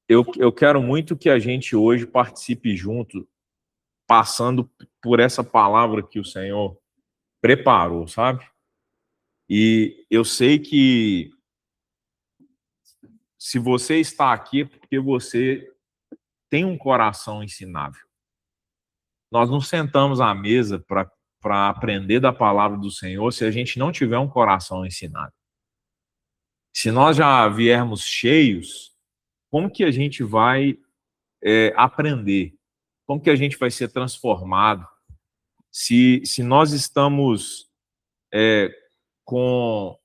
eu quero muito que a gente hoje participe junto, passando por essa palavra que o Senhor preparou, sabe? E eu sei que se você está aqui é porque você tem um coração ensinável. Nós não sentamos à mesa para aprender da palavra do Senhor se a gente não tiver um coração ensinado. Se nós já viermos cheios, como que a gente vai aprender? Como que a gente vai ser transformado? Se nós estamos com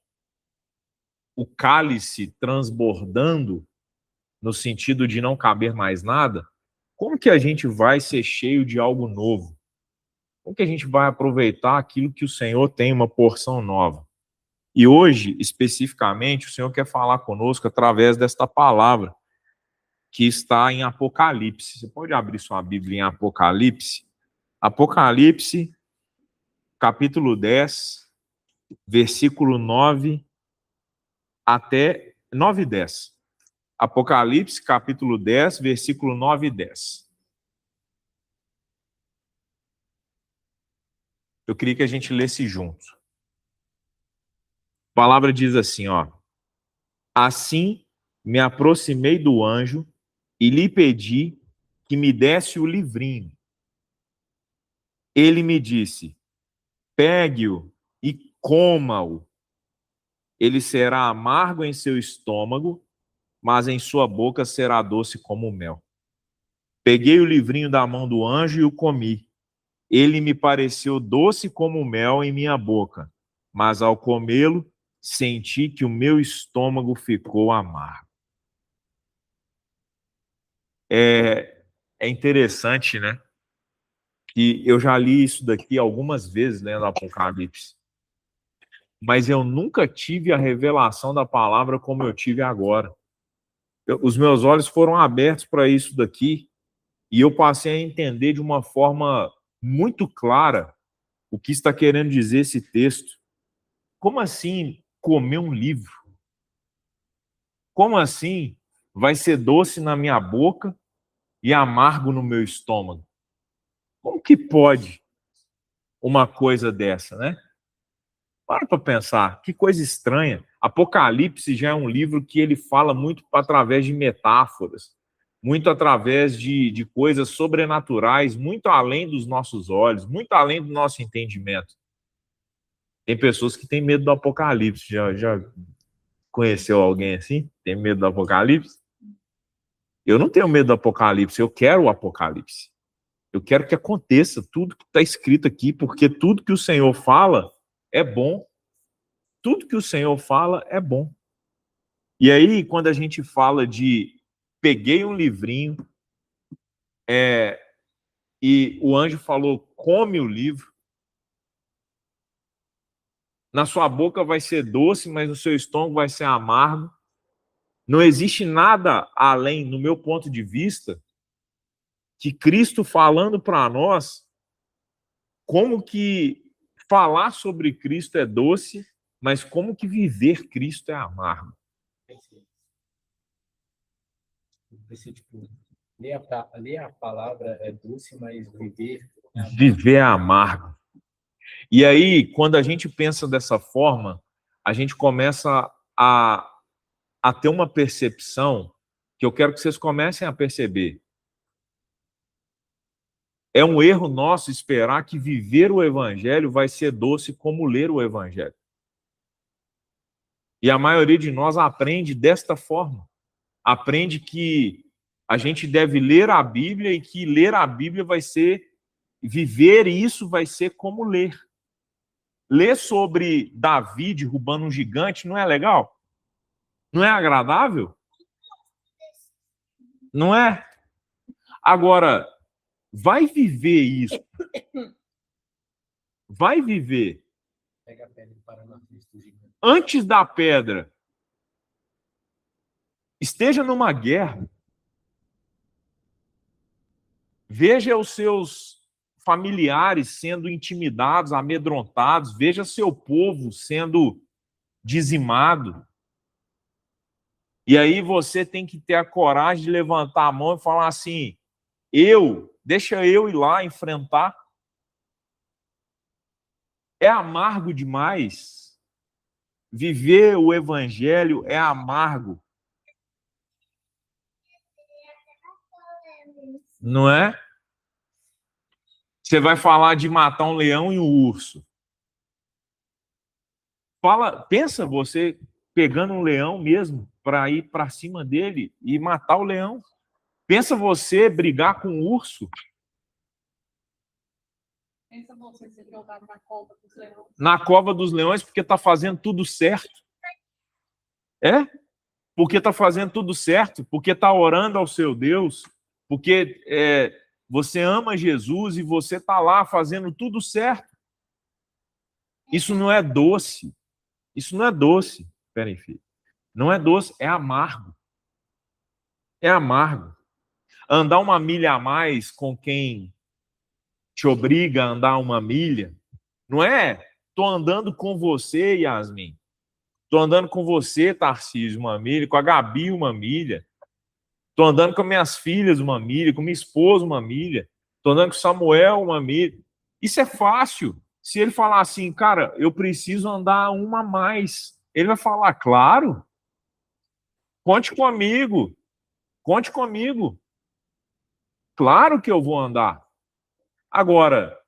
o cálice transbordando, no sentido de não caber mais nada, como que a gente vai ser cheio de algo novo? Como que a gente vai aproveitar aquilo que o Senhor tem, uma porção nova? E hoje, especificamente, o Senhor quer falar conosco através desta palavra que está em Apocalipse. Você pode abrir sua Bíblia em Apocalipse? Apocalipse, capítulo 10, versículo 9 até 9 e 10. Apocalipse, capítulo 10, versículo 9 e 10. Eu queria que a gente lesse junto. A palavra diz assim, ó: assim me aproximei do anjo e lhe pedi que me desse o livrinho. Ele me disse: pegue-o e coma-o. Ele será amargo em seu estômago, mas em sua boca será doce como mel. Peguei o livrinho da mão do anjo e o comi. Ele me pareceu doce como mel em minha boca, mas ao comê-lo, senti que o meu estômago ficou amargo. É interessante, né? Que eu já li isso daqui algumas vezes lendo Apocalipse, mas eu nunca tive a revelação da palavra como eu tive agora. Os meus olhos foram abertos para isso daqui e eu passei a entender de uma forma muito clara o que está querendo dizer esse texto. Como assim comer um livro? Como assim vai ser doce na minha boca e amargo no meu estômago? Como que pode uma coisa dessa, né? Para pensar, que coisa estranha. Apocalipse já é um livro que ele fala muito através de metáforas, muito através de coisas sobrenaturais, muito além dos nossos olhos, muito além do nosso entendimento. Tem pessoas que têm medo do Apocalipse. Já conheceu alguém assim? Tem medo do Apocalipse? Eu não tenho medo do Apocalipse, eu quero o Apocalipse. Eu quero que aconteça tudo que está escrito aqui, porque tudo que o Senhor fala é bom. Tudo que o Senhor fala é bom. E aí, quando a gente fala de peguei um livrinho, e o anjo falou, come o livro, na sua boca vai ser doce, mas no seu estômago vai ser amargo. Não existe nada além, no meu ponto de vista, que Cristo falando para nós, como que falar sobre Cristo é doce, mas como que viver Cristo é amargo. Ler a palavra é doce, mas viver é amargo. Viver é amargo. E aí, quando a gente pensa dessa forma, a gente começa a ter uma percepção que eu quero que vocês comecem a perceber. É um erro nosso esperar que viver o Evangelho vai ser doce como ler o Evangelho. E a maioria de nós aprende desta forma. Aprende que a gente deve ler a Bíblia e que ler a Bíblia vai ser, viver isso vai ser como ler. Ler sobre Davi derrubando um gigante não é legal? Não é agradável? Não é? Agora, vai viver isso. Vai viver. Pega a pedra e para na frente do gigante. Antes da pedra, esteja numa guerra. Veja os seus familiares sendo intimidados, amedrontados. Veja seu povo sendo dizimado. E aí você tem que ter a coragem de levantar a mão e falar assim, deixa eu ir lá enfrentar. É amargo demais. Viver o evangelho é amargo. Não é? Você vai falar de matar um leão e um urso. Pensa você pegando um leão mesmo para ir para cima dele e matar o leão. Pensa você brigar com um urso. Pensa você ser jogado na cova dos leões. Na cova dos leões porque está fazendo tudo certo. É? Porque está fazendo tudo certo, porque está orando ao seu Deus, porque você ama Jesus e você está lá fazendo tudo certo. Isso não é doce. Isso não é doce. Espera aí, filho. Não é doce, é amargo. É amargo. Andar uma milha a mais com quem te obriga a andar uma milha, não é? Tô andando com você, Yasmin. Tô andando com você, Tarcísio, uma milha, com a Gabi, uma milha. Tô andando com minhas filhas, uma milha, com minha esposa, uma milha. Tô andando com Samuel, uma milha. Isso é fácil. Se ele falar assim, cara, eu preciso andar uma a mais, ele vai falar, claro, conte comigo, conte comigo. Claro que eu vou andar. Agora,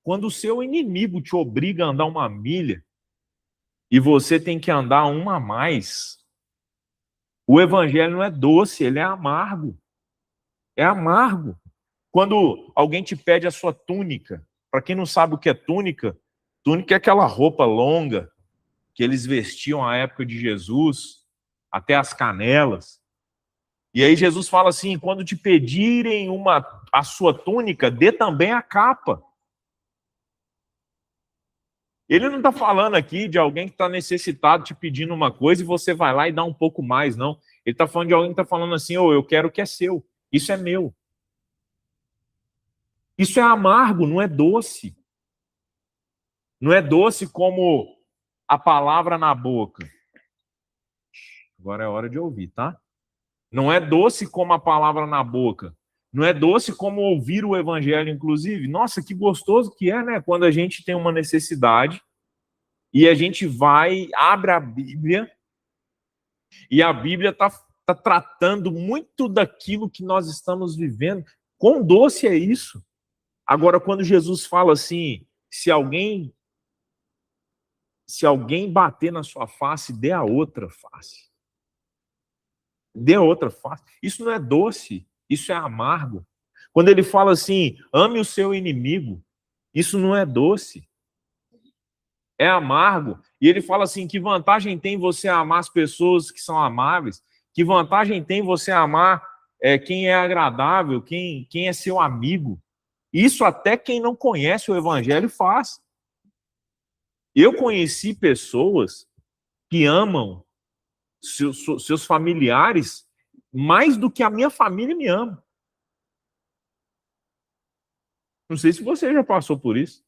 quando o seu inimigo te obriga a andar uma milha e você tem que andar uma a mais, o evangelho não é doce, ele é amargo. É amargo. Quando alguém te pede a sua túnica, para quem não sabe o que é túnica é aquela roupa longa que eles vestiam à época de Jesus, até as canelas. E aí Jesus fala assim, quando te pedirem a sua túnica, dê também a capa. Ele não está falando aqui de alguém que está necessitado te pedindo uma coisa e você vai lá e dá um pouco mais, não. Ele está falando de alguém que está falando assim, eu quero o que é seu, isso é meu. Isso é amargo, não é doce. Não é doce como a palavra na boca. Agora é hora de ouvir, tá? Não é doce como a palavra na boca. Não é doce como ouvir o evangelho, inclusive. Nossa, que gostoso que é, né? Quando a gente tem uma necessidade e a gente vai, abre a Bíblia e a Bíblia está tratando muito daquilo que nós estamos vivendo. Quão doce é isso? Agora, quando Jesus fala assim, se alguém bater na sua face, dê a outra face. Dê a outra face. Isso não é doce, isso é amargo. Quando ele fala assim, ame o seu inimigo, isso não é doce, é amargo. E ele fala assim, que vantagem tem você amar as pessoas que são amáveis? Que vantagem tem você amar quem é agradável, quem é seu amigo? Isso até quem não conhece o evangelho faz. Eu conheci pessoas que amam seus familiares mais do que a minha família me ama. Não sei se você já passou por isso.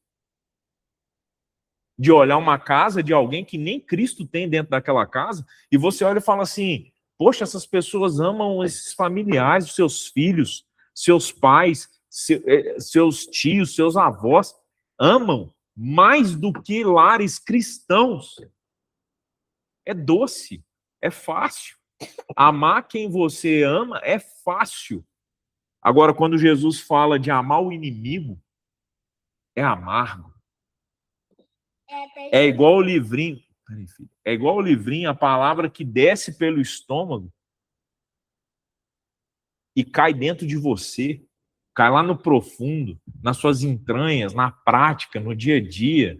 De olhar uma casa de alguém que nem Cristo tem dentro daquela casa, e você olha e fala assim, poxa, essas pessoas amam esses familiares, os seus filhos, seus pais, seus tios, seus avós, amam mais do que lares cristãos. É doce, é fácil. Amar quem você ama é fácil. Agora, quando Jesus fala de amar o inimigo, é amargo. É igual o livrinho. É igual o livrinho, a palavra que desce pelo estômago e cai dentro de você, cai lá no profundo, nas suas entranhas, na prática, no dia a dia.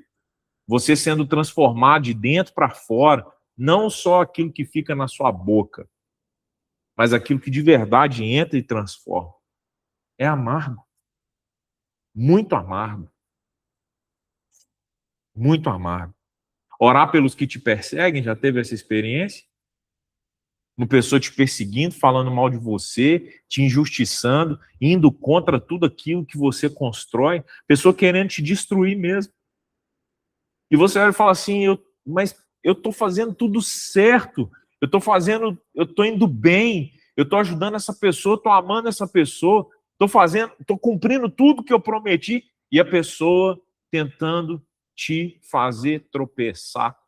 Você sendo transformado de dentro para fora, não só aquilo que fica na sua boca, mas aquilo que de verdade entra e transforma. É amargo. Muito amargo. Muito amargo. Orar pelos que te perseguem, já teve essa experiência? Uma pessoa te perseguindo, falando mal de você, te injustiçando, indo contra tudo aquilo que você constrói, pessoa querendo te destruir mesmo. E você vai falar assim, mas eu estou fazendo tudo certo, eu estou indo bem, eu estou ajudando essa pessoa, estou amando essa pessoa, estou cumprindo tudo que eu prometi, e a pessoa tentando te fazer tropeçar.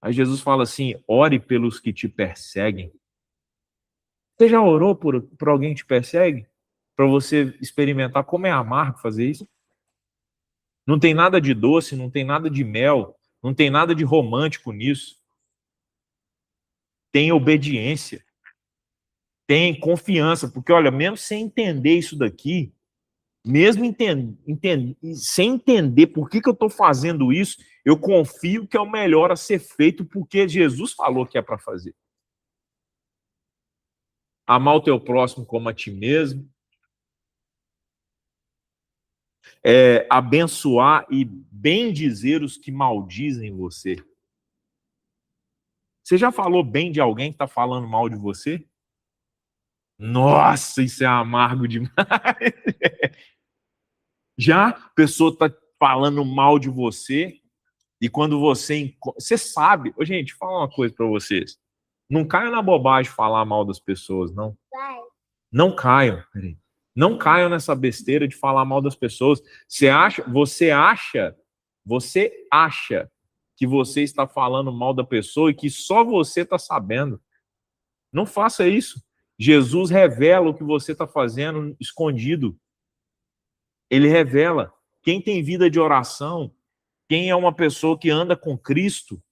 Aí Jesus fala assim: ore pelos que te perseguem. Você já orou por alguém que te persegue? Para você experimentar como é amargo fazer isso? Não tem nada de doce, não tem nada de mel, não tem nada de romântico nisso. Tem obediência, tem confiança, porque olha, mesmo sem entender isso daqui, mesmo sem entender por que eu estou fazendo isso, eu confio que é o melhor a ser feito, porque Jesus falou que é para fazer. Amar o teu próximo como a ti mesmo, abençoar e bendizer os que maldizem você. Você já falou bem de alguém que está falando mal de você? Nossa, isso é amargo demais. Já a pessoa está falando mal de você e quando você sabe... Ô, gente, fala uma coisa para vocês. Não caiam na bobagem de falar mal das pessoas, não. Não caiam. Não caiam nessa besteira de falar mal das pessoas. Você acha que você está falando mal da pessoa e que só você está sabendo. Não faça isso. Jesus revela o que você está fazendo escondido. Ele revela. Quem tem vida de oração, quem é uma pessoa que anda com Cristo,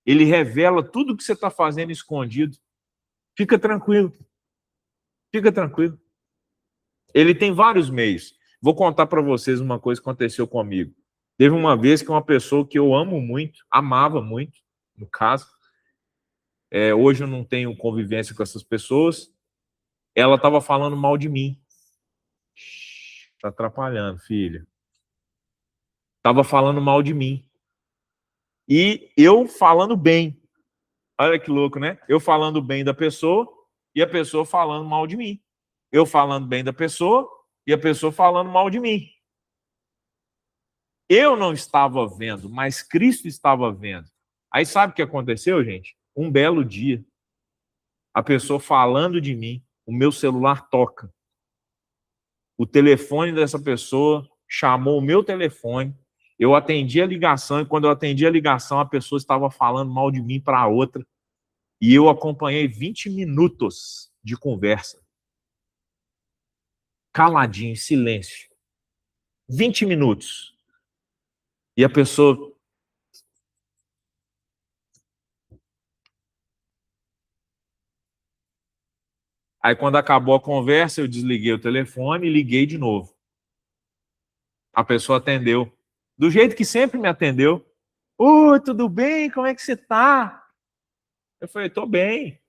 ele revela tudo que você está fazendo escondido. Fica tranquilo. Fica tranquilo. Ele tem vários meios. Vou contar para vocês uma coisa que aconteceu comigo. Teve uma vez que uma pessoa que eu amo muito, amava muito, no caso, hoje eu não tenho convivência com essas pessoas, ela estava falando mal de mim. Tá atrapalhando, filha. Estava falando mal de mim. E eu falando bem. Olha que louco, né? Eu falando bem da pessoa e a pessoa falando mal de mim. Eu falando bem da pessoa e a pessoa falando mal de mim. Eu não estava vendo, mas Cristo estava vendo. Aí sabe o que aconteceu, gente? Um belo dia, a pessoa falando de mim, o meu celular toca. O telefone dessa pessoa chamou o meu telefone, eu atendi a ligação, e quando eu atendi a ligação, a pessoa estava falando mal de mim para a outra, e eu acompanhei 20 minutos de conversa. Caladinho, em silêncio. 20 minutos. E a pessoa... Aí, quando acabou a conversa, eu desliguei o telefone e liguei de novo. A pessoa atendeu. Do jeito que sempre me atendeu. Oi, tudo bem? Como é que você tá? Eu falei, tô bem.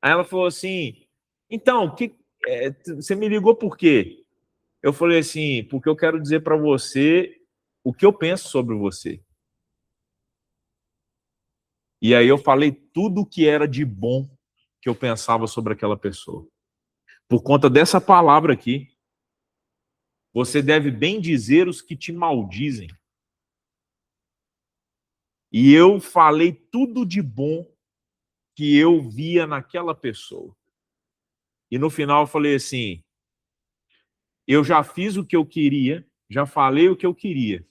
Aí ela falou assim, então, você me ligou por quê? Eu falei assim, porque eu quero dizer para você o que eu penso sobre você. E aí eu falei tudo o que era de bom que eu pensava sobre aquela pessoa. Por conta dessa palavra aqui, você deve bem dizer os que te maldizem. E eu falei tudo de bom que eu via naquela pessoa. E no final eu falei assim, eu já fiz o que eu queria, já falei o que eu queria.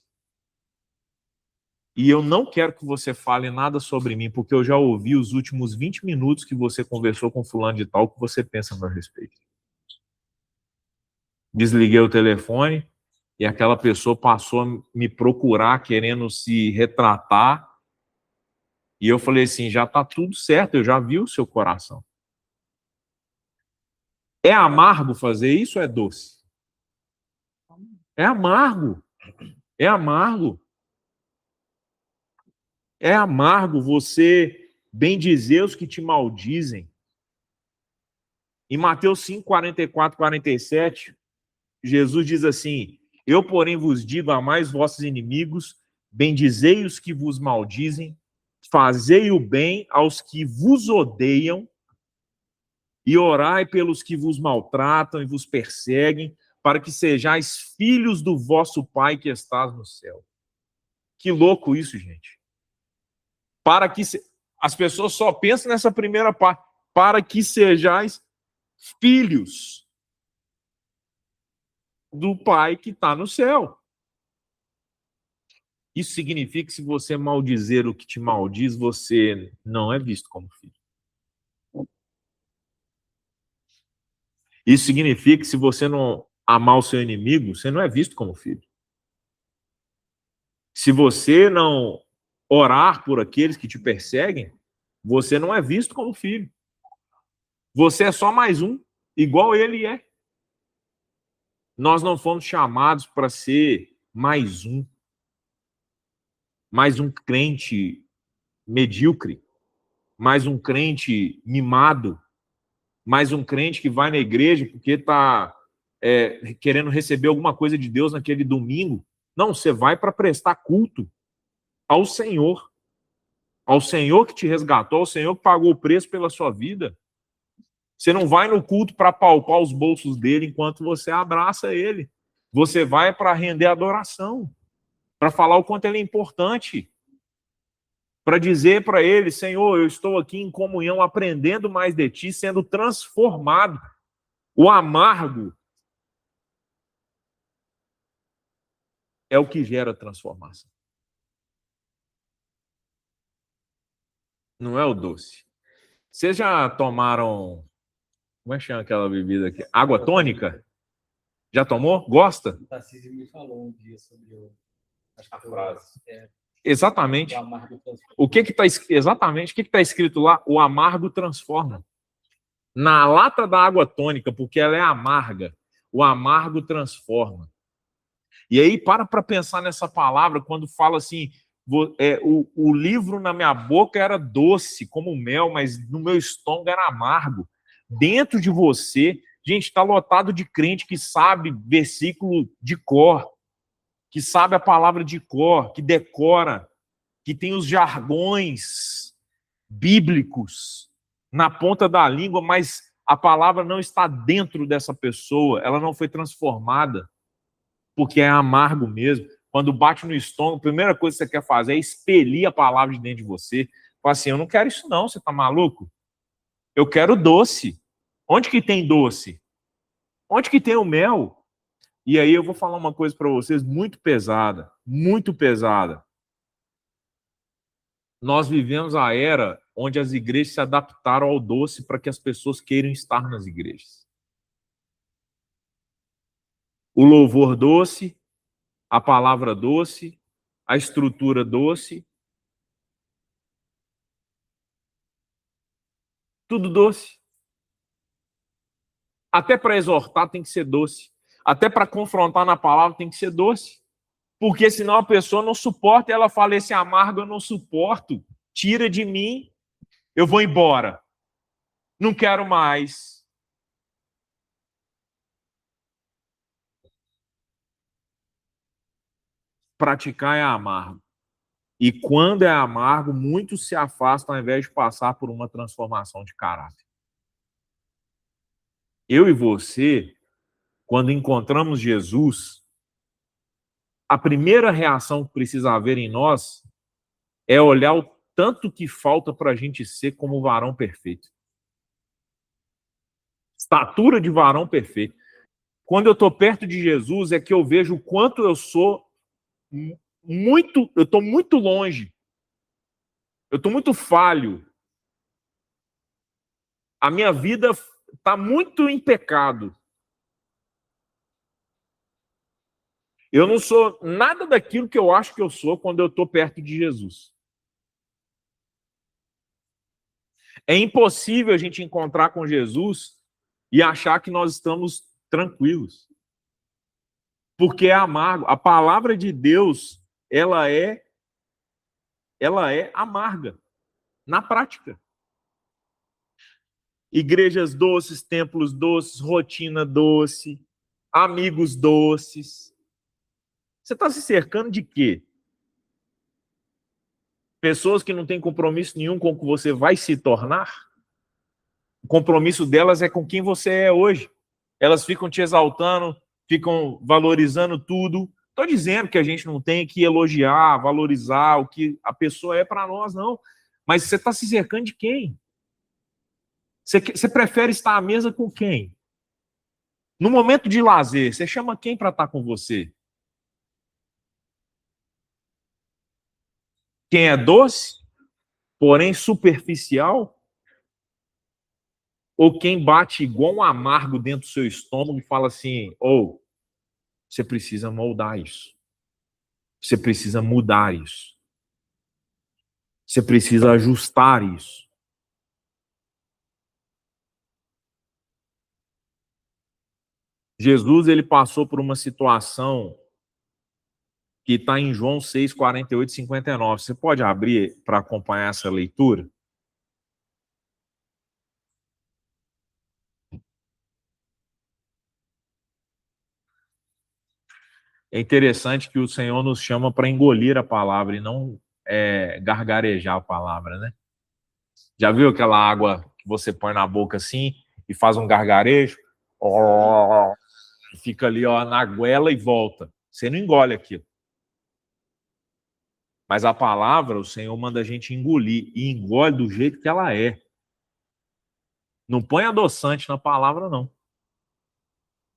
E eu não quero que você fale nada sobre mim, porque eu já ouvi os últimos 20 minutos que você conversou com fulano de tal, o que você pensa a meu respeito. Desliguei o telefone e aquela pessoa passou a me procurar, querendo se retratar. E eu falei assim, já está tudo certo, eu já vi o seu coração. É amargo fazer isso ou é doce? É amargo. É amargo. É amargo você bendizer os que te maldizem. Em Mateus 5, 44, 47, Jesus diz assim, eu, porém, vos digo, amai os vossos inimigos, bendizei os que vos maldizem, fazei o bem aos que vos odeiam e orai pelos que vos maltratam e vos perseguem, para que sejais filhos do vosso Pai que estás no céu. Que louco isso, gente. Para que as pessoas só pensam nessa primeira parte. Para que sejais filhos do Pai que está no céu. Isso significa que se você maldizer o que te maldiz, você não é visto como filho. Isso significa que se você não amar o seu inimigo, você não é visto como filho. Se você não orar por aqueles que te perseguem, você não é visto como filho. Você é só mais um, igual ele é. Nós não fomos chamados para ser mais um crente medíocre, mais um crente mimado, mais um crente que vai na igreja porque está querendo receber alguma coisa de Deus naquele domingo. Não, você vai para prestar culto ao Senhor que te resgatou, ao Senhor que pagou o preço pela sua vida. Você não vai no culto para palpar os bolsos dele enquanto você abraça ele. Você vai para render adoração, para falar o quanto ele é importante, para dizer para ele: Senhor, eu estou aqui em comunhão, aprendendo mais de ti, sendo transformado. O amargo é o que gera transformação. Não é o doce. Vocês já tomaram, como é que chama aquela bebida aqui? Água tônica? Já tomou? Gosta? O Tarcísio me falou um dia sobre a frase. Exatamente. O amargo transforma. O que está exatamente? O que está escrito lá? O amargo transforma. Na lata da água tônica, porque ela é amarga, o amargo transforma. E aí para pensar nessa palavra quando fala assim, o livro na minha boca era doce como mel, mas no meu estômago era amargo. Dentro de você, gente, está lotado de crente que sabe versículo de cor, que sabe a palavra de cor, que decora, que tem os jargões bíblicos na ponta da língua, mas a palavra não está dentro dessa pessoa, ela não foi transformada, porque é amargo mesmo. Quando bate no estômago, a primeira coisa que você quer fazer é expelir a palavra de dentro de você. Fala assim, eu não quero isso não, você está maluco? Eu quero doce. Onde que tem doce? Onde que tem o mel? E aí eu vou falar uma coisa para vocês muito pesada, muito pesada. Nós vivemos a era onde as igrejas se adaptaram ao doce para que as pessoas queiram estar nas igrejas. O louvor doce, a palavra doce, a estrutura doce. Tudo doce. Até para exortar tem que ser doce. Até para confrontar na palavra tem que ser doce. Porque senão a pessoa não suporta e ela fala, esse amargo eu não suporto. Tira de mim, eu vou embora. Não quero mais. Praticar é amargo. E quando é amargo, muitos se afastam ao invés de passar por uma transformação de caráter. Eu e você, quando encontramos Jesus, a primeira reação que precisa haver em nós é olhar o tanto que falta para a gente ser como o varão perfeito. Estatura de varão perfeito. Quando eu estou perto de Jesus, é que eu vejo o quanto eu sou eu estou muito longe. Eu estou muito falho. A minha vida está muito em pecado. Eu não sou nada daquilo que eu acho que eu sou quando eu estou perto de Jesus. É impossível a gente encontrar com Jesus e achar que nós estamos tranquilos. Porque é amargo. A palavra de Deus, ela é amarga na prática. Igrejas doces, templos doces, rotina doce, amigos doces. Você está se cercando de quê? Pessoas que não têm compromisso nenhum com o que você vai se tornar? O compromisso delas é com quem você é hoje. Elas ficam te exaltando, ficam valorizando tudo, Estou dizendo que a gente não tem que elogiar, valorizar o que a pessoa é para nós, não. Mas você está se cercando de quem? Você prefere estar à mesa com quem? No momento de lazer, você chama quem para estar com você? Quem é doce, porém superficial? Ou quem bate igual um amargo dentro do seu estômago e fala assim, ou você precisa moldar isso. Você precisa mudar isso. Você precisa ajustar isso. Jesus, ele passou por uma situação que está em João 6, 48 e 59. Você pode abrir para acompanhar essa leitura? É interessante que o Senhor nos chama para engolir a palavra e não gargarejar a palavra, né? Já viu aquela água que você põe na boca assim e faz um gargarejo? Fica ali ó, na goela e volta. Você não engole aquilo. Mas a palavra, o Senhor manda a gente engolir e engole do jeito que ela é. Não põe adoçante na palavra, não.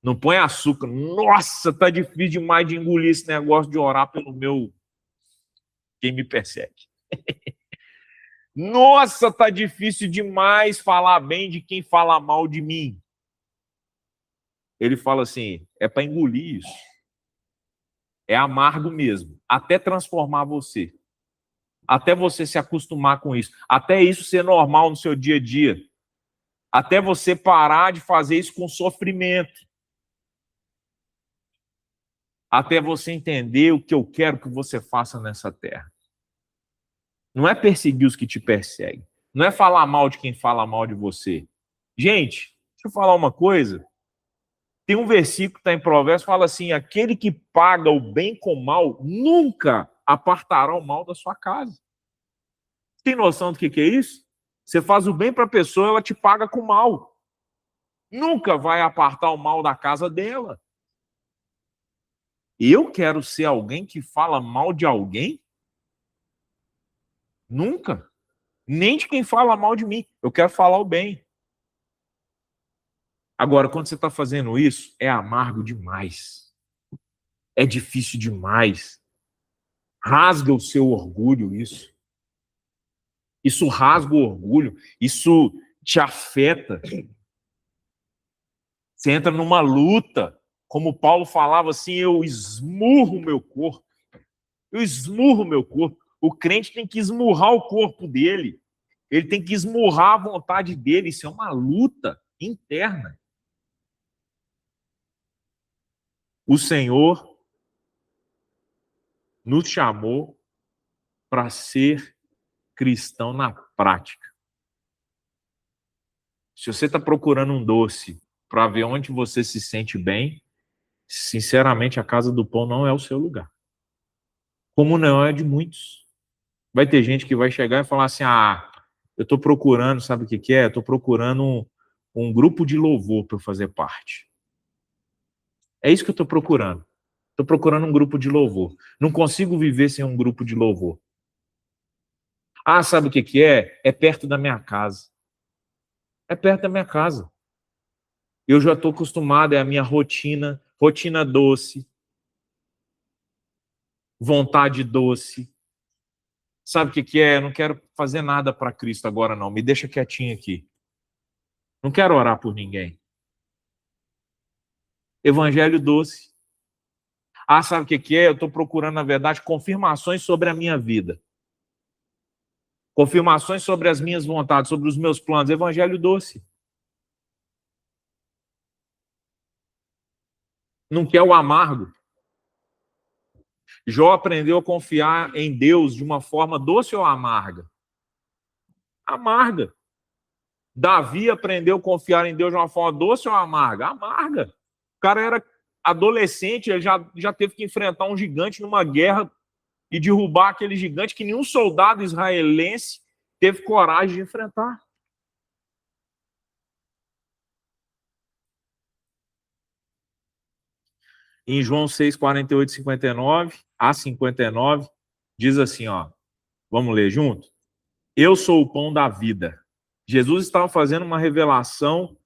Não põe açúcar. Nossa, tá difícil demais de engolir esse negócio de orar pelo meu... Quem me persegue. Nossa, tá difícil demais falar bem de quem fala mal de mim. Ele fala assim, é para engolir isso. É amargo mesmo, até transformar você. Até você se acostumar com isso. Até isso ser normal no seu dia a dia. Até você parar de fazer isso com sofrimento. Até você entender o que eu quero que você faça nessa terra. Não é perseguir os que te perseguem. Não é falar mal de quem fala mal de você. Gente, deixa eu falar uma coisa. Tem um versículo que está em Provérbios que fala assim, aquele que paga o bem com mal nunca apartará o mal da sua casa. Tem noção do que é isso? Você faz o bem para a pessoa, ela te paga com mal. Nunca vai apartar o mal da casa dela. Eu quero ser alguém que fala mal de alguém? Nunca. Nem de quem fala mal de mim. Eu quero falar o bem. Agora, quando você está fazendo isso, é amargo demais. É difícil demais. Rasga o seu orgulho isso. Isso rasga o orgulho. Isso te afeta. Você entra numa luta. Como Paulo falava assim, eu esmurro o meu corpo. Eu esmurro o meu corpo. O crente tem que esmurrar o corpo dele. Ele tem que esmurrar a vontade dele. Isso é uma luta interna. O Senhor nos chamou para ser cristão na prática. Se você está procurando um doce para ver onde você se sente bem, sinceramente, a casa do pão não é o seu lugar. Como não é de muitos. Vai ter gente que vai chegar e falar assim, eu estou procurando, sabe o que é? Eu estou procurando um grupo de louvor para eu fazer parte. É isso que eu estou procurando. Estou procurando um grupo de louvor. Não consigo viver sem um grupo de louvor. Sabe o que é? É perto da minha casa. É perto da minha casa. Eu já estou acostumado, é a minha rotina doce, vontade doce. Sabe o que é? Eu não quero fazer nada para Cristo agora, não. Me deixa quietinho aqui. Não quero orar por ninguém. Evangelho doce. Sabe o que é? Eu estou procurando, na verdade, confirmações sobre a minha vida. Confirmações sobre as minhas vontades, sobre os meus planos. Evangelho doce. Não quer o amargo. Jó aprendeu a confiar em Deus de uma forma doce ou amarga? Amarga. Davi aprendeu a confiar em Deus de uma forma doce ou amarga? Amarga. O cara era adolescente, ele já teve que enfrentar um gigante numa guerra e derrubar aquele gigante que nenhum soldado israelense teve coragem de enfrentar. Em João 6, 48, 59 a 59, diz assim, ó, vamos ler junto? Eu sou o pão da vida. Jesus estava fazendo uma revelação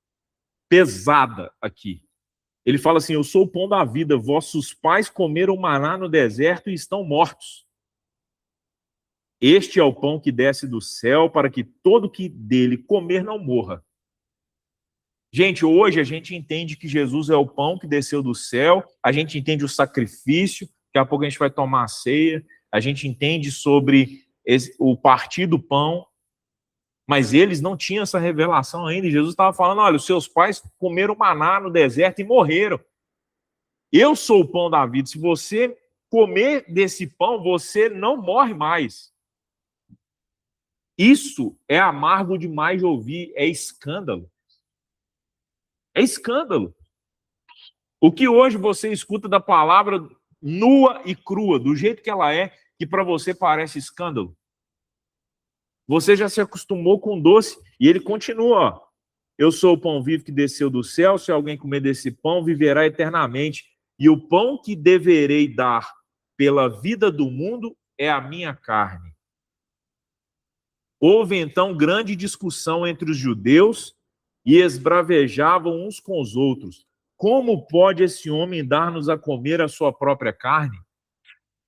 pesada aqui. Ele fala assim, eu sou o pão da vida, vossos pais comeram maná no deserto e estão mortos. Este é o pão que desce do céu para que todo que dele comer não morra. Gente, hoje a gente entende que Jesus é o pão que desceu do céu, a gente entende o sacrifício, daqui a pouco a gente vai tomar a ceia, a gente entende sobre o partir do pão, mas eles não tinham essa revelação ainda, e Jesus estava falando, olha, os seus pais comeram maná no deserto e morreram. Eu sou o pão da vida, se você comer desse pão, você não morre mais. Isso é amargo demais de ouvir, é escândalo. É escândalo. O que hoje você escuta da palavra nua e crua, do jeito que ela é, que para você parece escândalo. Você já se acostumou com o doce e ele continua, ó. Eu sou o pão vivo que desceu do céu, se alguém comer desse pão, viverá eternamente. E o pão que deverei dar pela vida do mundo é a minha carne. Houve então grande discussão entre os judeus e esbravejavam uns com os outros. Como pode esse homem dar-nos a comer a sua própria carne?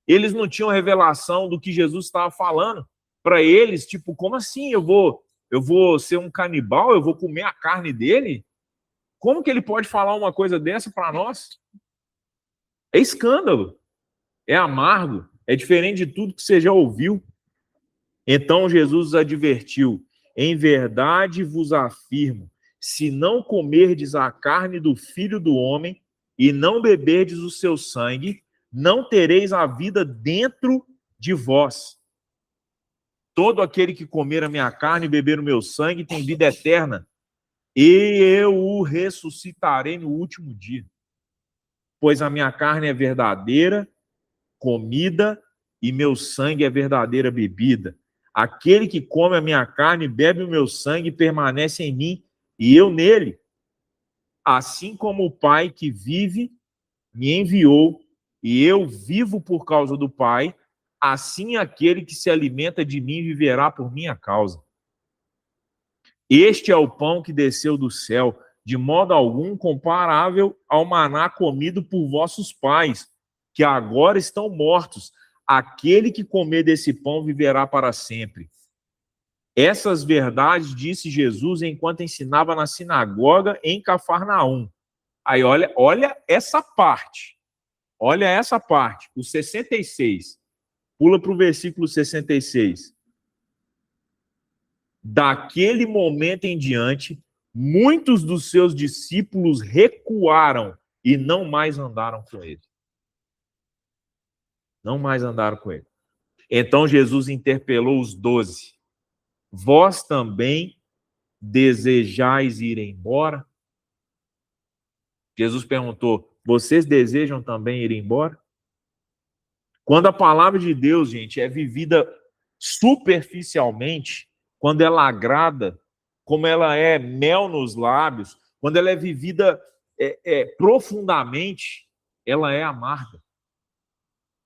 Eles não tinham revelação do que Jesus estava falando. Para eles, tipo, como assim? Eu vou ser um canibal? Eu vou comer a carne dele? Como que ele pode falar uma coisa dessa para nós? É escândalo. É amargo. É diferente de tudo que você já ouviu. Então Jesus os advertiu: em verdade vos afirmo, se não comerdes a carne do Filho do Homem e não beberdes o seu sangue, não tereis a vida dentro de vós. Todo aquele que comer a minha carne e beber o meu sangue tem vida eterna, e eu o ressuscitarei no último dia. Pois a minha carne é verdadeira comida e meu sangue é verdadeira bebida. Aquele que come a minha carne e bebe o meu sangue permanece em mim e eu nele. Assim como o Pai que vive me enviou e eu vivo por causa do Pai, assim aquele que se alimenta de mim viverá por minha causa. Este é o pão que desceu do céu, de modo algum comparável ao maná comido por vossos pais, que agora estão mortos. Aquele que comer desse pão viverá para sempre. Essas verdades disse Jesus enquanto ensinava na sinagoga em Cafarnaum. Aí olha essa parte. Olha essa parte, o 66. Pula para o versículo 66. Daquele momento em diante, muitos dos seus discípulos recuaram e não mais andaram com ele. Não mais andaram com ele. Então Jesus interpelou os 12. Vós também desejais ir embora? Jesus perguntou, vocês desejam também ir embora? Quando a palavra de Deus, gente, é vivida superficialmente, quando ela agrada, como ela é mel nos lábios, quando ela é vivida profundamente, ela é amarga.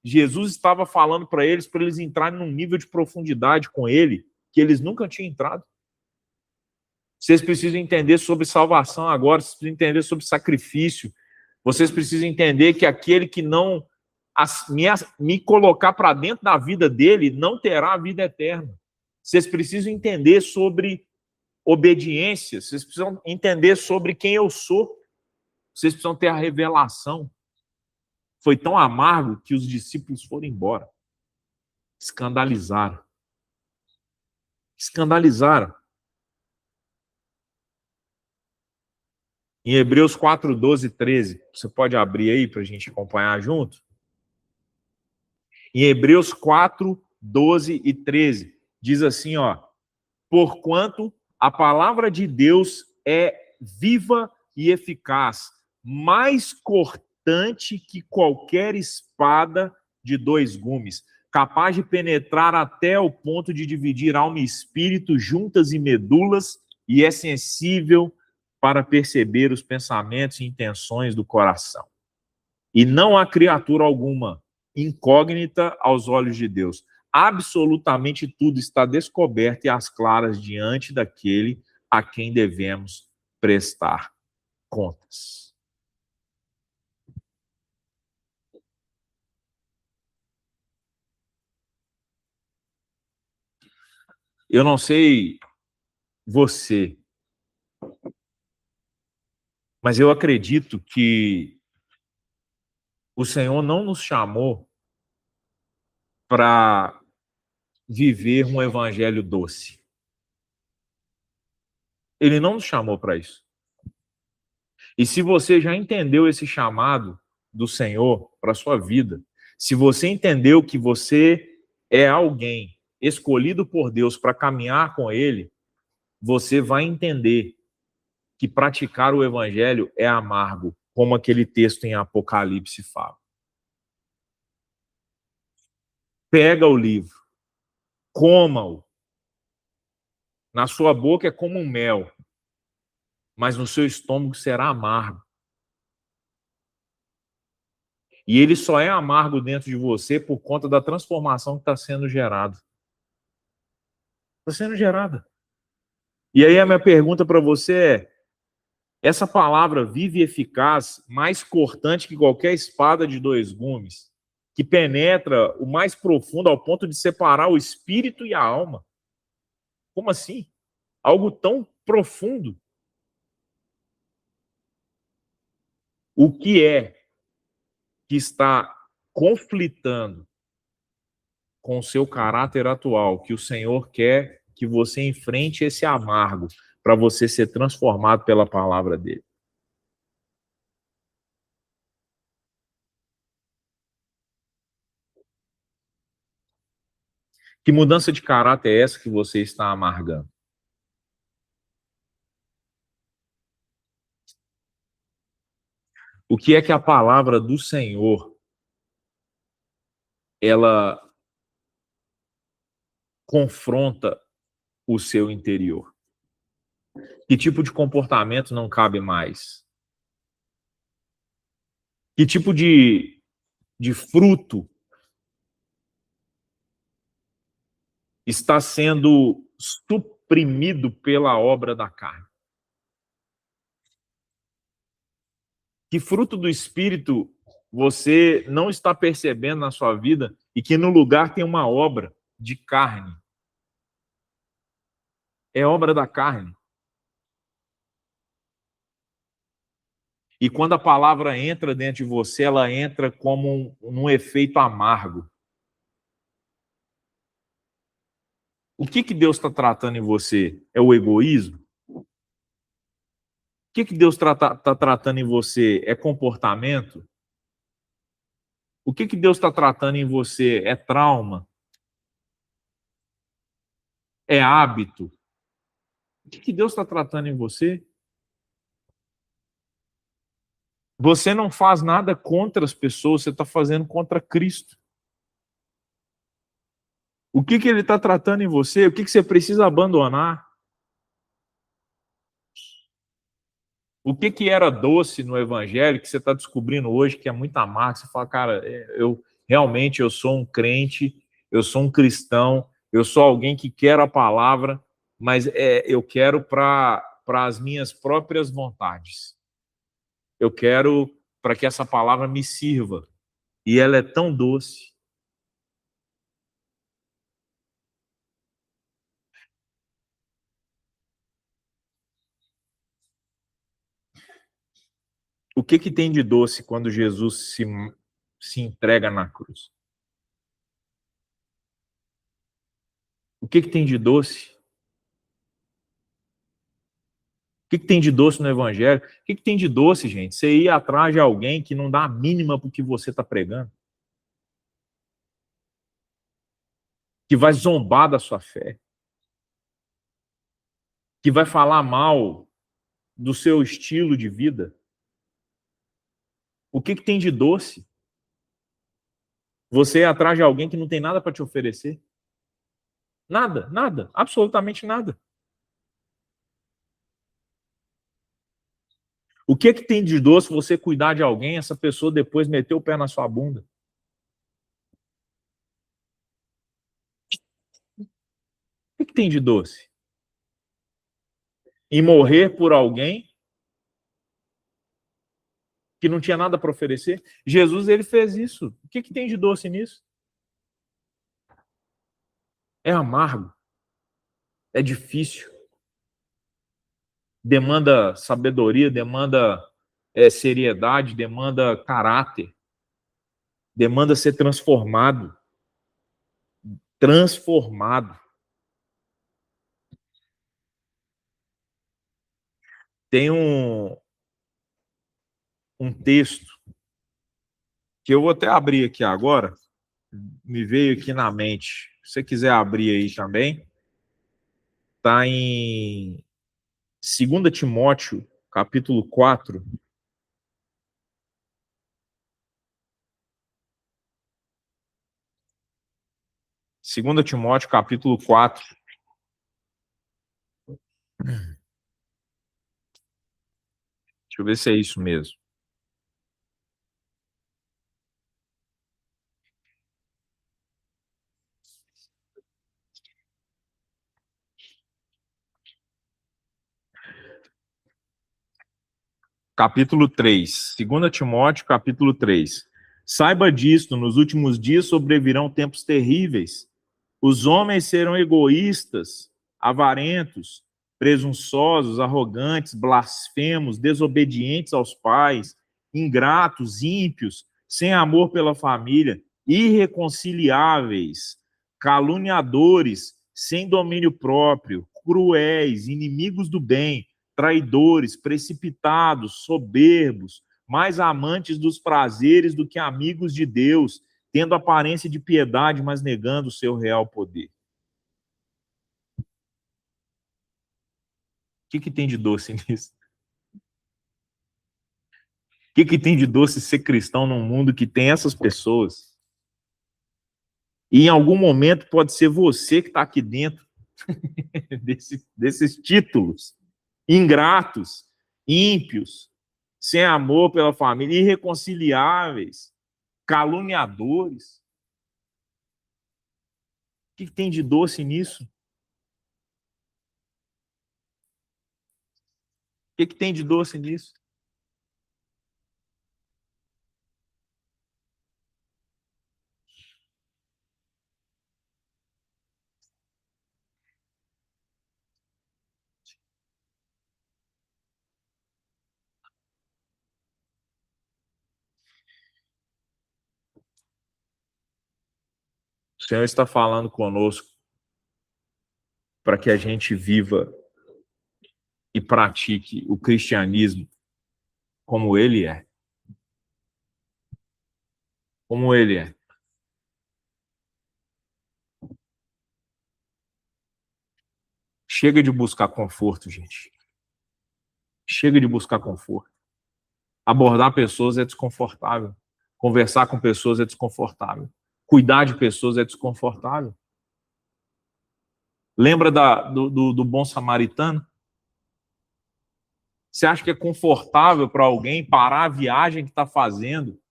Jesus estava falando para eles entrarem num nível de profundidade com ele que eles nunca tinham entrado. Vocês precisam entender sobre salvação agora, vocês precisam entender sobre sacrifício, vocês precisam entender que aquele que não me colocar para dentro da vida dele não terá a vida eterna. Vocês precisam entender sobre obediência, vocês precisam entender sobre quem eu sou, vocês precisam ter a revelação. Foi tão amargo que os discípulos foram embora. Escandalizaram. Escandalizaram. Em Hebreus 4, 12 e 13, você pode abrir aí para a gente acompanhar junto? Em Hebreus 4, 12 e 13, diz assim, ó, porquanto a palavra de Deus é viva e eficaz, mais cortante que qualquer espada de 2 gumes, capaz de penetrar até o ponto de dividir alma e espírito, juntas e medulas, e é sensível para perceber os pensamentos e intenções do coração. E não há criatura alguma incógnita aos olhos de Deus. Absolutamente tudo está descoberto e às claras diante daquele a quem devemos prestar contas. Eu não sei você, mas eu acredito que o Senhor não nos chamou para viver um evangelho doce. Ele não nos chamou para isso. E se você já entendeu esse chamado do Senhor para a sua vida, se você entendeu que você é alguém escolhido por Deus para caminhar com Ele, você vai entender que praticar o evangelho é amargo, como aquele texto em Apocalipse fala. Pega o livro, coma-o. Na sua boca é como um mel, mas no seu estômago será amargo. E ele só é amargo dentro de você por conta da transformação que está sendo gerada. Está sendo gerada. E aí a minha pergunta para você é: essa palavra viva e eficaz, mais cortante que qualquer espada de dois gumes, que penetra o mais profundo ao ponto de separar o espírito e a alma. Como assim? Algo tão profundo. O que é que está conflitando com o seu caráter atual, que o Senhor quer que você enfrente esse amargo para você ser transformado pela palavra dele? Que mudança de caráter é essa que você está amargando? O que é que a palavra do Senhor ela confronta o seu interior? Que tipo de comportamento não cabe mais? Que tipo de fruto está sendo suprimido pela obra da carne? Que fruto do Espírito você não está percebendo na sua vida e que no lugar tem uma obra de carne? É obra da carne. E quando a palavra entra dentro de você, ela entra como num efeito amargo. O que Deus está tratando em você? É o egoísmo? O que Deus está tratando em você? É comportamento? O que Deus está tratando em você? É trauma? É hábito? O que Deus está tratando em você? Você não faz nada contra as pessoas, você está fazendo contra Cristo. O que Ele está tratando em você? O que você precisa abandonar? O que era doce no Evangelho que você está descobrindo hoje que é muito amargo? Você fala, cara, eu realmente eu sou um crente, eu sou um cristão, eu sou alguém que quer a palavra, mas eu quero para as minhas próprias vontades. Eu quero para que essa palavra me sirva. E ela é tão doce. O que tem de doce quando Jesus se entrega na cruz? O que tem de doce? O que tem de doce no Evangelho? O que tem de doce, gente? Você ir atrás de alguém que não dá a mínima para o que você está pregando, que vai zombar da sua fé, que vai falar mal do seu estilo de vida. O que tem de doce? Você ir atrás de alguém que não tem nada para te oferecer? Nada, nada, absolutamente nada. O que tem de doce você cuidar de alguém, essa pessoa depois meter o pé na sua bunda? O que tem de doce? Em morrer por alguém que não tinha nada para oferecer? Jesus, ele fez isso. O que tem de doce nisso? É amargo. É difícil. Demanda sabedoria, demanda seriedade, demanda caráter. Demanda ser transformado. Transformado. Tem um texto que eu vou até abrir aqui agora, me veio aqui na mente. Se você quiser abrir aí também, está em 2 Timóteo, capítulo 4. Segunda Timóteo, capítulo 4. Deixa eu ver se é isso mesmo. Capítulo 3. 2 Timóteo, capítulo 3. Saiba disto, nos últimos dias sobrevirão tempos terríveis. Os homens serão egoístas, avarentos, presunçosos, arrogantes, blasfemos, desobedientes aos pais, ingratos, ímpios, sem amor pela família, irreconciliáveis, caluniadores, sem domínio próprio, cruéis, inimigos do bem, traidores, precipitados, soberbos, mais amantes dos prazeres do que amigos de Deus, tendo aparência de piedade, mas negando o seu real poder. O que tem de doce nisso? O que tem de doce ser cristão num mundo que tem essas pessoas? E em algum momento pode ser você que está aqui dentro desses títulos, ingratos, ímpios, sem amor pela família, irreconciliáveis, caluniadores. O que tem de doce nisso? O que tem de doce nisso? O Senhor está falando conosco para que a gente viva e pratique o cristianismo como ele é. Como ele é. Chega de buscar conforto, gente. Chega de buscar conforto. Abordar pessoas é desconfortável. Conversar com pessoas é desconfortável. Cuidar de pessoas é desconfortável. Lembra do bom samaritano? Você acha que é confortável para alguém parar a viagem que está fazendo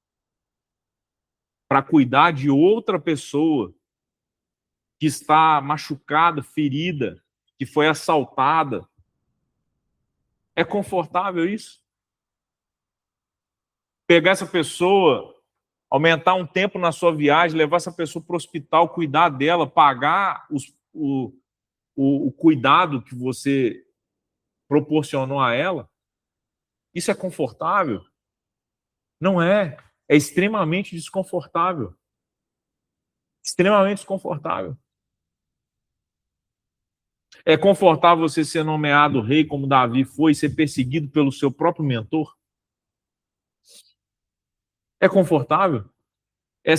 para cuidar de outra pessoa que está machucada, ferida, que foi assaltada? É confortável isso? Pegar essa pessoa, aumentar um tempo na sua viagem, levar essa pessoa para o hospital, cuidar dela, pagar o cuidado que você proporcionou a ela? Isso é confortável? Não é. É extremamente desconfortável. Extremamente desconfortável. É confortável você ser nomeado rei como Davi foi e ser perseguido pelo seu próprio mentor? É confortável? É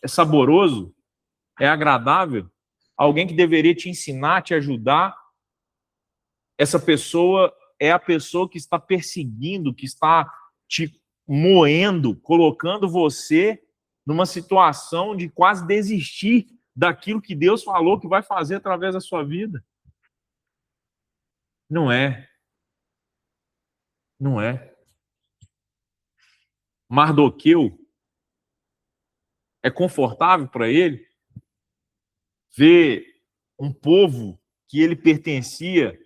saboroso? É agradável? Alguém que deveria te ensinar, te ajudar, essa pessoa é a pessoa que está perseguindo, que está te moendo, colocando você numa situação de quase desistir daquilo que Deus falou que vai fazer através da sua vida. Não é. Não é. Mardoqueu, é confortável para ele ver um povo que ele pertencia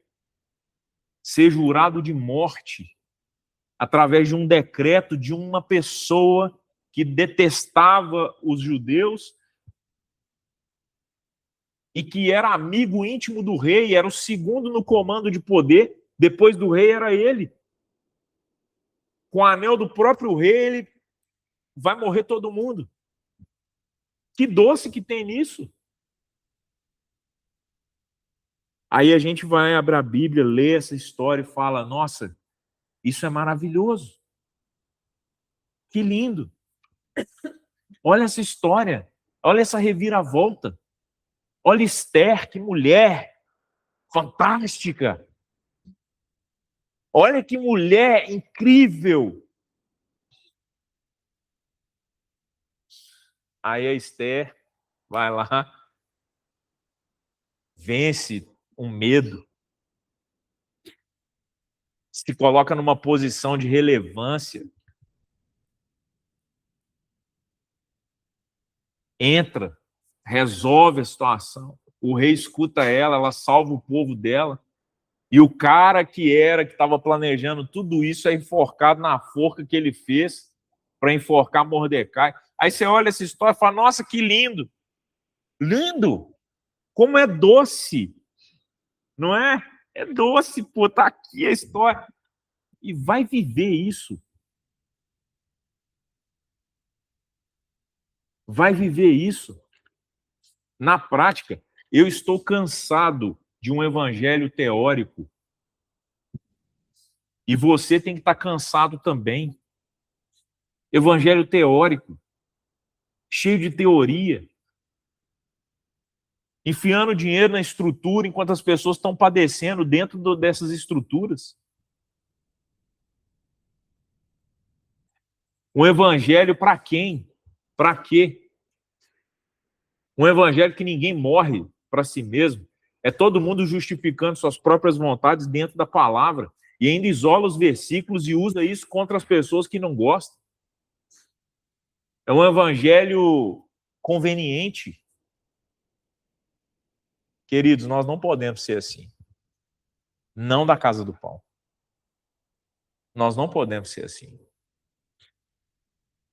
ser jurado de morte através de um decreto de uma pessoa que detestava os judeus e que era amigo íntimo do rei, era o segundo no comando de poder, depois do rei era ele. Com o anel do próprio rei, ele vai morrer todo mundo. Que doce que tem nisso. Aí a gente vai abrir a Bíblia, lê essa história e fala, nossa, isso é maravilhoso. Que lindo. Olha essa história, olha essa reviravolta. Olha Esther, que mulher fantástica. Olha que mulher incrível. Aí a Esther vai lá, vence um medo, se coloca numa posição de relevância, entra, resolve a situação. O rei escuta ela, ela salva o povo dela. E o cara que estava planejando tudo isso é enforcado na forca que ele fez para enforcar Mordecai. Aí você olha essa história e fala, nossa, que lindo. Lindo! Como é doce. Não é? É doce, pô, tá aqui a história. E vai viver isso. Vai viver isso. Na prática, eu estou cansado de um evangelho teórico. E você tem que estar cansado também. Evangelho teórico, cheio de teoria, enfiando dinheiro na estrutura enquanto as pessoas estão padecendo dentro dessas estruturas. Um evangelho para quem? Para quê? Um evangelho que ninguém morre para si mesmo. É todo mundo justificando suas próprias vontades dentro da palavra e ainda isola os versículos e usa isso contra as pessoas que não gostam. É um evangelho conveniente. Queridos, nós não podemos ser assim. Não da casa do pão. Nós não podemos ser assim.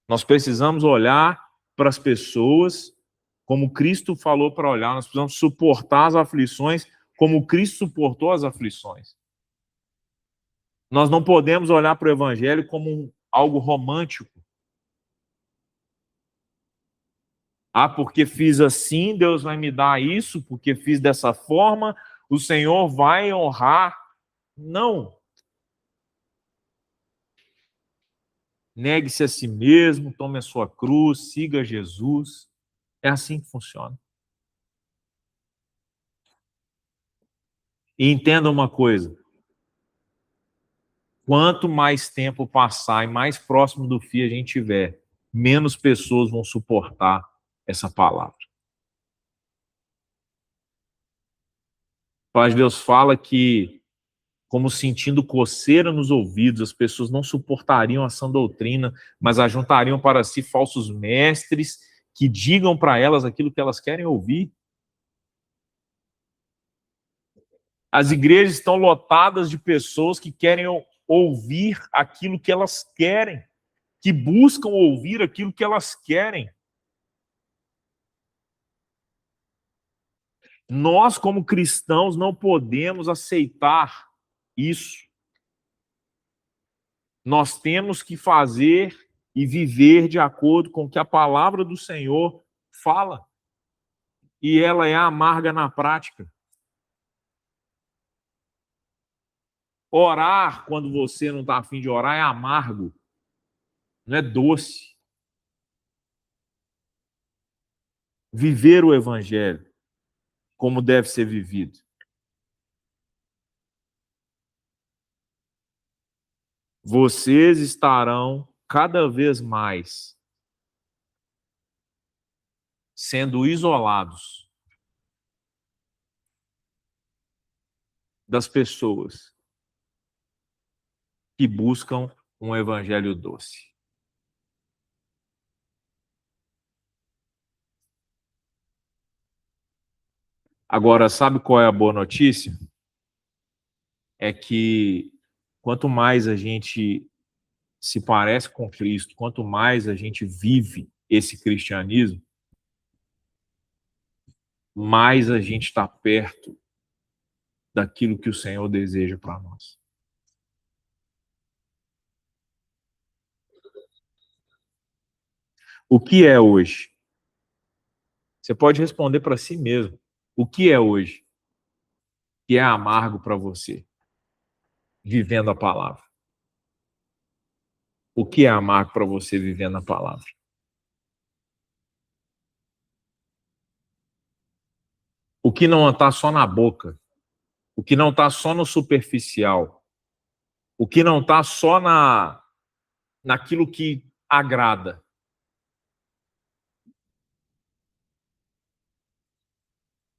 Nós precisamos olhar para as pessoas como Cristo falou para olhar. Nós precisamos suportar as aflições como Cristo suportou as aflições. Nós não podemos olhar para o Evangelho como algo romântico. Ah, porque fiz assim, Deus vai me dar isso, porque fiz dessa forma, o Senhor vai honrar. Não. Negue-se a si mesmo, tome a sua cruz, siga Jesus. É assim que funciona. E entenda uma coisa. Quanto mais tempo passar e mais próximo do fim a gente tiver, menos pessoas vão suportar essa palavra. A palavra de Deus fala que, como sentindo coceira nos ouvidos, as pessoas não suportariam a sã doutrina, mas ajuntariam para si falsos mestres que digam para elas aquilo que elas querem ouvir. As igrejas estão lotadas de pessoas que querem ouvir aquilo que elas querem, que buscam ouvir aquilo que elas querem. Nós, como cristãos, não podemos aceitar isso. Nós temos que fazer e viver de acordo com o que a palavra do Senhor fala. E ela é amarga na prática. Orar quando você não está a fim de orar é amargo, não é doce. Viver o evangelho como deve ser vivido. Vocês estarão cada vez mais sendo isolados das pessoas que buscam um evangelho doce. Agora, sabe qual é a boa notícia? É que quanto mais a gente se parece com Cristo, quanto mais a gente vive esse cristianismo, mais a gente está perto daquilo que o Senhor deseja para nós. O que é hoje? Você pode responder para si mesmo. O que é hoje? Que é amargo para você, vivendo a palavra. O que é amargo para você vivendo a palavra? O que não está só na boca, o que não está só no superficial, o que não está só naquilo que agrada.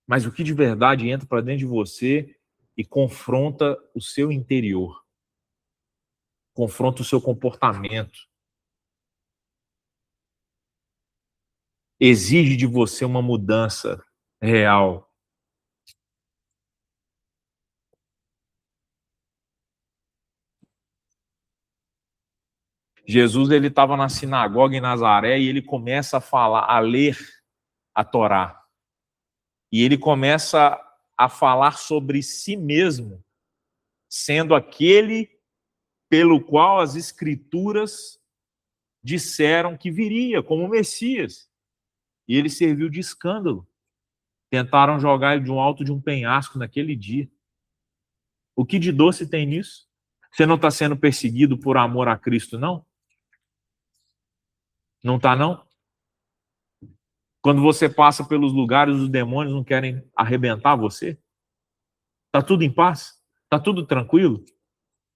Mas o que de verdade entra para dentro de você e confronta o seu interior, confronta o seu comportamento, exige de você uma mudança real. Jesus, ele estava na sinagoga em Nazaré e ele começa a falar, a ler a Torá. E ele começa a falar sobre si mesmo, sendo aquele pelo qual as escrituras disseram que viria como Messias. E ele serviu de escândalo. Tentaram jogar ele de um alto de um penhasco naquele dia. O que de doce tem nisso? Você não está sendo perseguido por amor a Cristo, não? Não está, não? Quando você passa pelos lugares, os demônios não querem arrebentar você? Está tudo em paz? Está tudo tranquilo?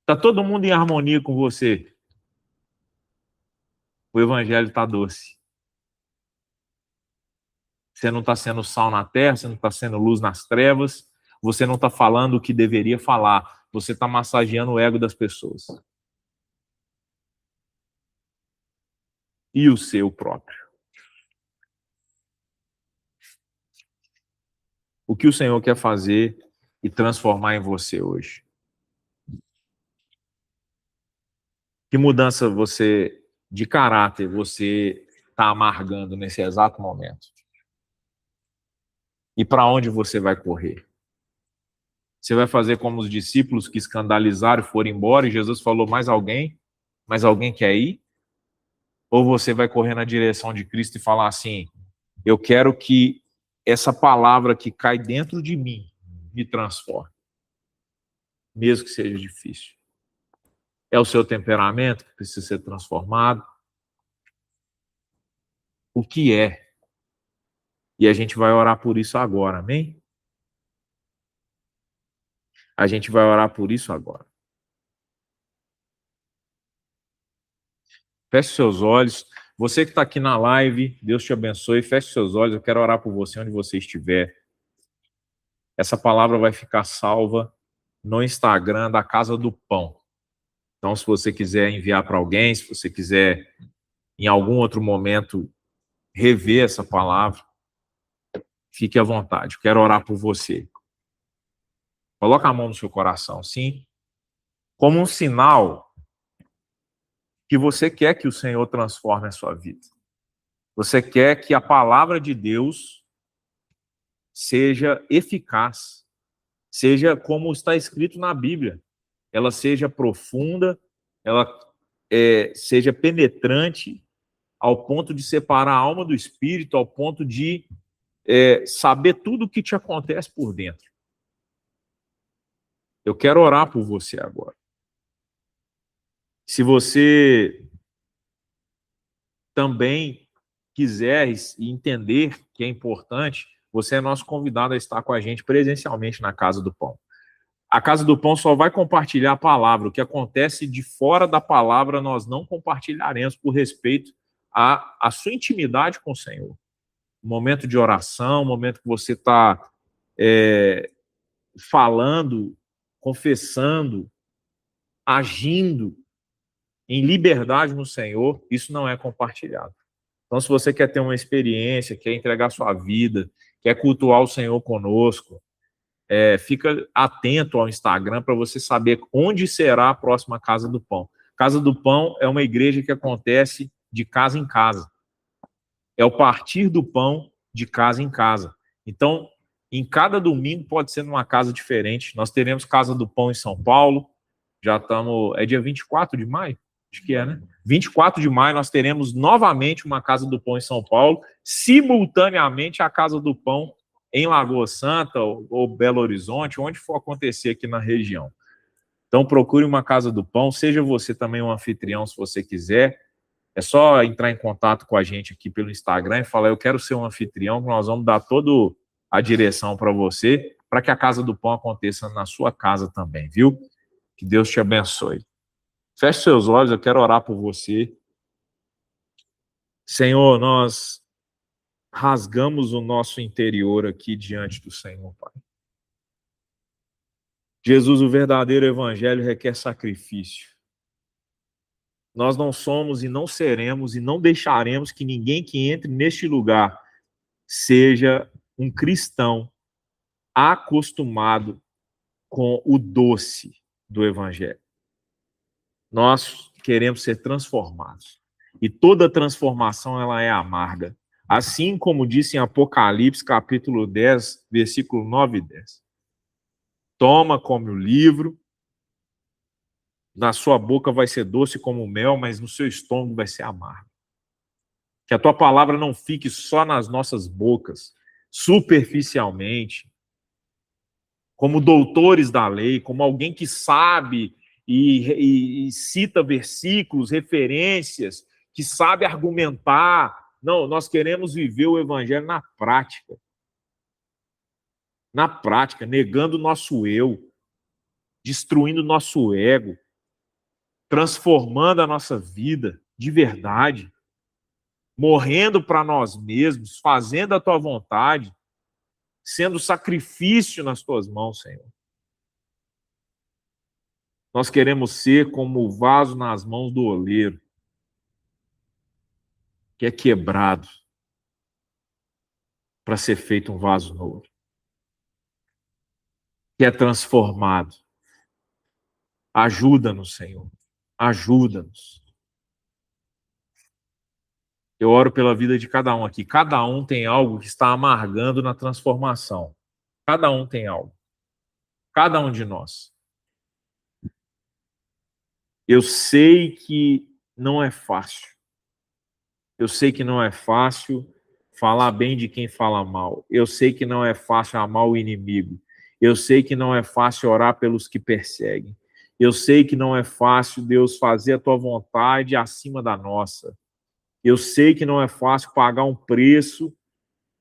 Está todo mundo em harmonia com você? O evangelho está doce. Você não está sendo sal na terra, você não está sendo luz nas trevas, você não está falando o que deveria falar, você está massageando o ego das pessoas. E o seu próprio. O que o Senhor quer fazer e transformar em você hoje? Que mudança de caráter você está amargando nesse exato momento? E para onde você vai correr? Você vai fazer como os discípulos que escandalizaram e foram embora e Jesus falou, mais alguém? Mais alguém quer ir? Ou você vai correr na direção de Cristo e falar assim, eu quero que essa palavra que cai dentro de mim me transforme, mesmo que seja difícil. É o seu temperamento que precisa ser transformado? O que é? E a gente vai orar por isso agora, amém? A gente vai orar por isso agora. Feche seus olhos. Você que está aqui na live, Deus te abençoe. Feche seus olhos. Eu quero orar por você onde você estiver. Essa palavra vai ficar salva no Instagram da Casa do Pão. Então, se você quiser enviar para alguém, se você quiser, em algum outro momento, rever essa palavra, fique à vontade. Eu quero orar por você. Coloca a mão no seu coração, sim? Como um sinal que você quer que o Senhor transforme a sua vida. Você quer que a palavra de Deus seja eficaz, seja como está escrito na Bíblia, ela seja profunda, ela seja penetrante, ao ponto de separar a alma do espírito, ao ponto de saber tudo o que te acontece por dentro. Eu quero orar por você agora. Se você também quiser e entender que é importante, você é nosso convidado a estar com a gente presencialmente na Casa do Pão. A Casa do Pão só vai compartilhar a palavra. O que acontece de fora da palavra, nós não compartilharemos por respeito à sua intimidade com o Senhor. Momento de oração, momento que você está falando, confessando agindo em liberdade no Senhor, isso não é compartilhado. Então, se você quer ter uma experiência, quer entregar sua vida, quer cultuar o Senhor conosco, fica atento ao Instagram para você saber onde será a próxima Casa do Pão. Casa do Pão é uma igreja que acontece de casa em casa. É o partir do pão de casa em casa. Então, em cada domingo pode ser numa casa diferente. Nós teremos Casa do Pão em São Paulo. Já estamos... É dia 24 de maio? Acho que é, né? 24 de maio nós teremos novamente uma Casa do Pão em São Paulo, simultaneamente a Casa do Pão em Lagoa Santa ou Belo Horizonte, onde for acontecer aqui na região. Então procure uma Casa do Pão, seja você também um anfitrião se você quiser. É só entrar em contato com a gente aqui pelo Instagram e falar, eu quero ser um anfitrião, que nós vamos dar toda a direção para você, para que a Casa do Pão aconteça na sua casa também, viu? Que Deus te abençoe. Feche seus olhos, eu quero orar por você. Senhor, nós rasgamos o nosso interior aqui diante do Senhor, Pai. Jesus, o verdadeiro evangelho requer sacrifício. Nós não somos e não seremos e não deixaremos que ninguém que entre neste lugar seja um cristão acostumado com o doce do evangelho. Nós queremos ser transformados. E toda transformação ela é amarga. Assim como disse em Apocalipse, capítulo 10, versículo 9 e 10. Toma, come o livro, na sua boca vai ser doce como mel, mas no seu estômago vai ser amargo. Que a tua palavra não fique só nas nossas bocas, superficialmente, como doutores da lei, como alguém que sabe e cita versículos, referências, que sabe argumentar. Não, nós queremos viver o evangelho na prática. Na prática, negando o nosso eu, destruindo o nosso ego, transformando a nossa vida de verdade, morrendo para nós mesmos, fazendo a tua vontade, sendo sacrifício nas tuas mãos, Senhor. Nós queremos ser como o vaso nas mãos do oleiro, que é quebrado para ser feito um vaso novo, que é transformado. Ajuda-nos, Senhor. Ajuda-nos. Eu oro pela vida de cada um aqui. Cada um tem algo que está amargando na transformação. Cada um tem algo. Cada um de nós. Eu sei que não é fácil. Eu sei que não é fácil falar bem de quem fala mal. Eu sei que não é fácil amar o inimigo. Eu sei que não é fácil orar pelos que perseguem. Eu sei que não é fácil, Deus, fazer a tua vontade acima da nossa. Eu sei que não é fácil pagar um preço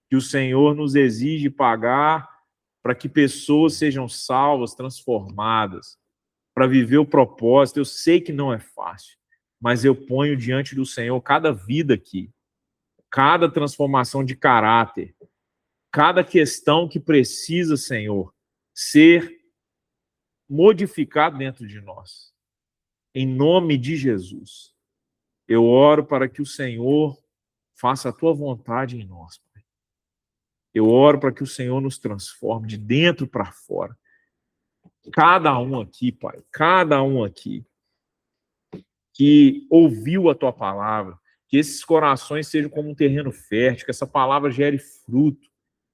que o Senhor nos exige pagar para que pessoas sejam salvas, transformadas, para viver o propósito. Eu sei que não é fácil, mas eu ponho diante do Senhor cada vida aqui, cada transformação de caráter, cada questão que precisa, Senhor, ser modificado dentro de nós. Em nome de Jesus, eu oro para que o Senhor faça a tua vontade em nós, Pai. Eu oro para que o Senhor nos transforme de dentro para fora. Cada um aqui, Pai, cada um aqui que ouviu a tua palavra, que esses corações sejam como um terreno fértil, que essa palavra gere fruto,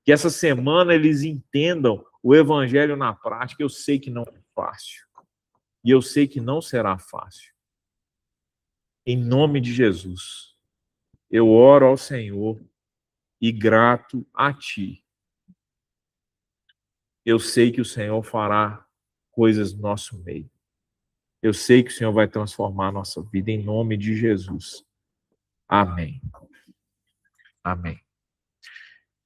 que essa semana eles entendam o evangelho na prática. Eu sei que não é fácil. E eu sei que não será fácil. Em nome de Jesus, eu oro ao Senhor e grato a Ti. Eu sei que o Senhor fará coisas no nosso meio. Eu sei que o Senhor vai transformar a nossa vida em nome de Jesus. Amém. Amém.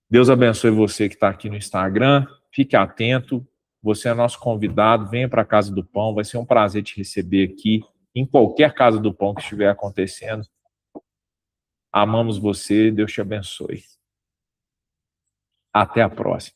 Deus abençoe você que está aqui no Instagram. Fique atento. Você é nosso convidado. Venha para a Casa do Pão. Vai ser um prazer te receber aqui, em qualquer Casa do Pão que estiver acontecendo. Amamos você. Deus te abençoe. Até a próxima.